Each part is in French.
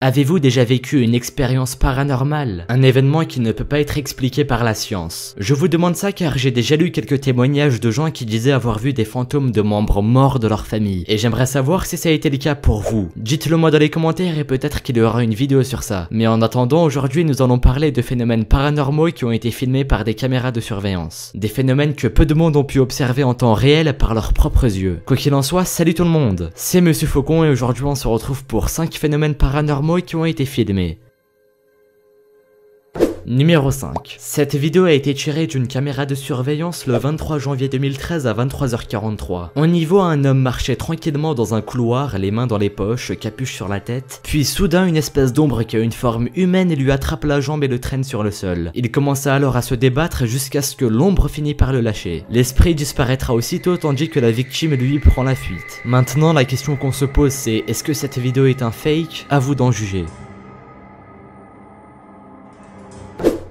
Avez-vous déjà vécu une expérience paranormale? Un événement qui ne peut pas être expliqué par la science. Je vous demande ça car j'ai déjà lu quelques témoignages de gens qui disaient avoir vu des fantômes de membres morts de leur famille. Et j'aimerais savoir si ça a été le cas pour vous. Dites-le moi dans les commentaires et peut-être qu'il y aura une vidéo sur ça. Mais en attendant, aujourd'hui nous allons parler de phénomènes paranormaux qui ont été filmés par des caméras de surveillance. Des phénomènes que peu de monde ont pu observer en temps réel par leurs propres yeux. Quoi qu'il en soit, salut tout le monde. C'est Monsieur Faucon et aujourd'hui on se retrouve pour 5 phénomènes paranormaux qui ont été filmés. Numéro 5. Cette vidéo a été tirée d'une caméra de surveillance le 23 janvier 2013 à 23h43. On y voit un homme marcher tranquillement dans un couloir, les mains dans les poches, capuche sur la tête, puis soudain une espèce d'ombre qui a une forme humaine lui attrape la jambe et le traîne sur le sol. Il commença alors à se débattre jusqu'à ce que l'ombre finit par le lâcher. L'esprit disparaîtra aussitôt tandis que la victime lui prend la fuite. Maintenant la question qu'on se pose c'est est-ce que cette vidéo est un fake? À vous d'en juger.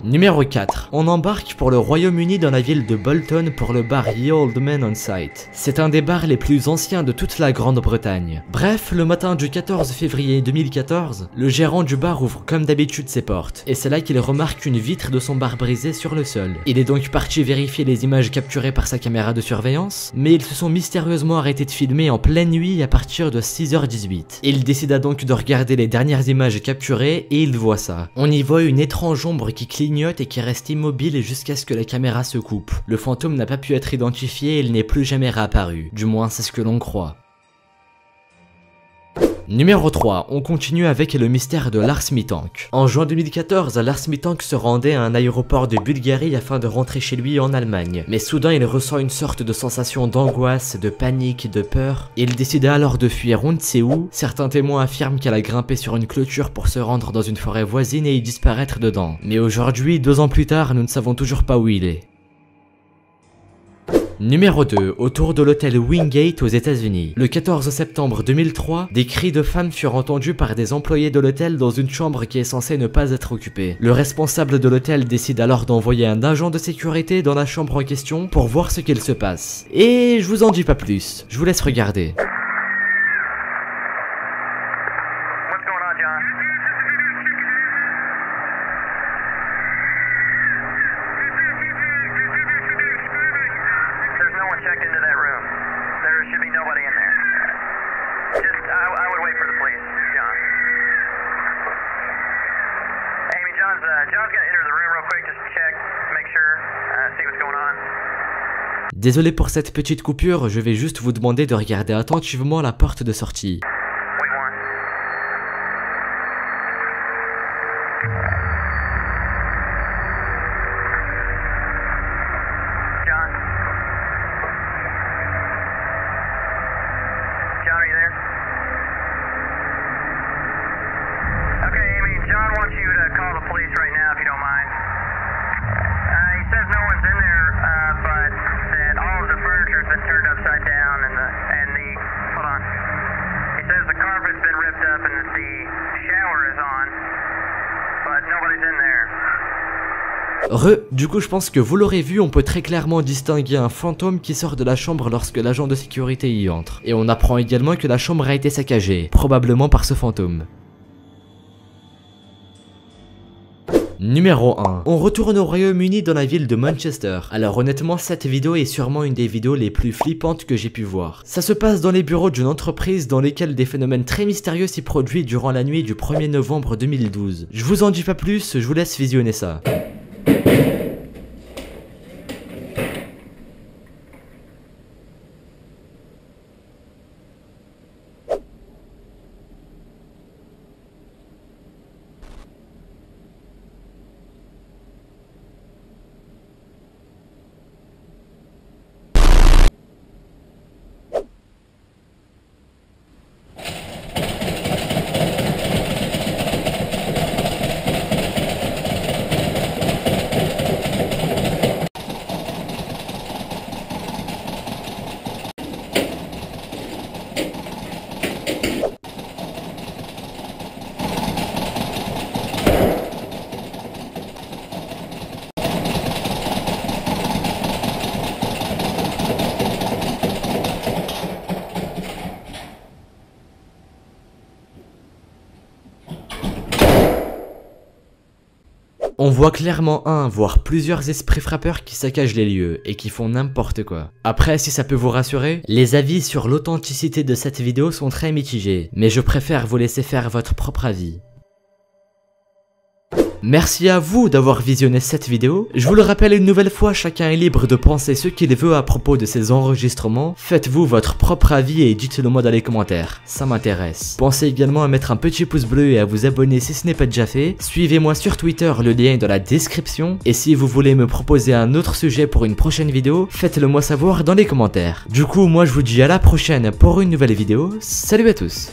Numéro 4. On embarque pour le Royaume-Uni dans la ville de Bolton pour le bar Ye Old Man on Site. C'est un des bars les plus anciens de toute la Grande-Bretagne. Bref, le matin du 14 février 2014, le gérant du bar ouvre comme d'habitude ses portes, et c'est là qu'il remarque une vitre de son bar brisée sur le sol. Il est donc parti vérifier les images capturées par sa caméra de surveillance, mais ils se sont mystérieusement arrêtés de filmer en pleine nuit à partir de 6h18. Il décida donc de regarder les dernières images capturées et il voit ça. On y voit une étrange ombre qui clignote et qui reste immobile jusqu'à ce que la caméra se coupe. Le fantôme n'a pas pu être identifié et il n'est plus jamais réapparu. Du moins c'est ce que l'on croit. Numéro 3, on continue avec le mystère de Lars Mittank. En juin 2014, Lars Mittank se rendait à un aéroport de Bulgarie afin de rentrer chez lui en Allemagne. Mais soudain, il ressent une sorte de sensation d'angoisse, de panique, de peur. Il décida alors de fuir on ne sait où. Certains témoins affirment qu'elle a grimpé sur une clôture pour se rendre dans une forêt voisine et y disparaître dedans. Mais aujourd'hui, 2 ans plus tard, nous ne savons toujours pas où il est. Numéro 2, autour de l'hôtel Wingate aux États-Unis. Le 14 septembre 2003, des cris de femmes furent entendus par des employés de l'hôtel dans une chambre qui est censée ne pas être occupée. Le responsable de l'hôtel décide alors d'envoyer un agent de sécurité dans la chambre en question pour voir ce qu'il se passe. Et je vous en dis pas plus, je vous laisse regarder. Checked into that room. There should be nobody in there. I would wait for the police, John. Amy, John's gonna enter the room real quick, just check, make sure, see what's going on. Désolé pour cette petite coupure, je vais juste vous demander de regarder attentivement la porte de sortie. Wait one. John? John, are you there? Okay, Amy, John wants you to call the police right now if you don't mind. He says no one's in there, but that all of the furniture's been turned upside down hold on. He says the carpet's been ripped up and that the shower is on, but nobody's in there. Du coup je pense que vous l'aurez vu, on peut très clairement distinguer un fantôme qui sort de la chambre lorsque l'agent de sécurité y entre. Et on apprend également que la chambre a été saccagée, probablement par ce fantôme. Numéro 1. On retourne au Royaume-Uni dans la ville de Manchester. Alors honnêtement cette vidéo est sûrement une des vidéos les plus flippantes que j'ai pu voir. Ça se passe dans les bureaux d'une entreprise dans lesquels des phénomènes très mystérieux s'y produisent durant la nuit du 1er novembre 2012. Je vous en dis pas plus, je vous laisse visionner ça. on voit clairement un, voire plusieurs esprits frappeurs qui saccagent les lieux et qui font n'importe quoi. Après, si ça peut vous rassurer, les avis sur l'authenticité de cette vidéo sont très mitigés, mais je préfère vous laisser faire votre propre avis. Merci à vous d'avoir visionné cette vidéo. Je vous le rappelle une nouvelle fois, chacun est libre de penser ce qu'il veut à propos de ces enregistrements. Faites-vous votre propre avis et dites-le moi dans les commentaires, ça m'intéresse. Pensez également à mettre un petit pouce bleu et à vous abonner si ce n'est pas déjà fait. Suivez-moi sur Twitter, le lien est dans la description. Et si vous voulez me proposer un autre sujet pour une prochaine vidéo, faites-le moi savoir dans les commentaires. Du coup, moi je vous dis à la prochaine pour une nouvelle vidéo. Salut à tous!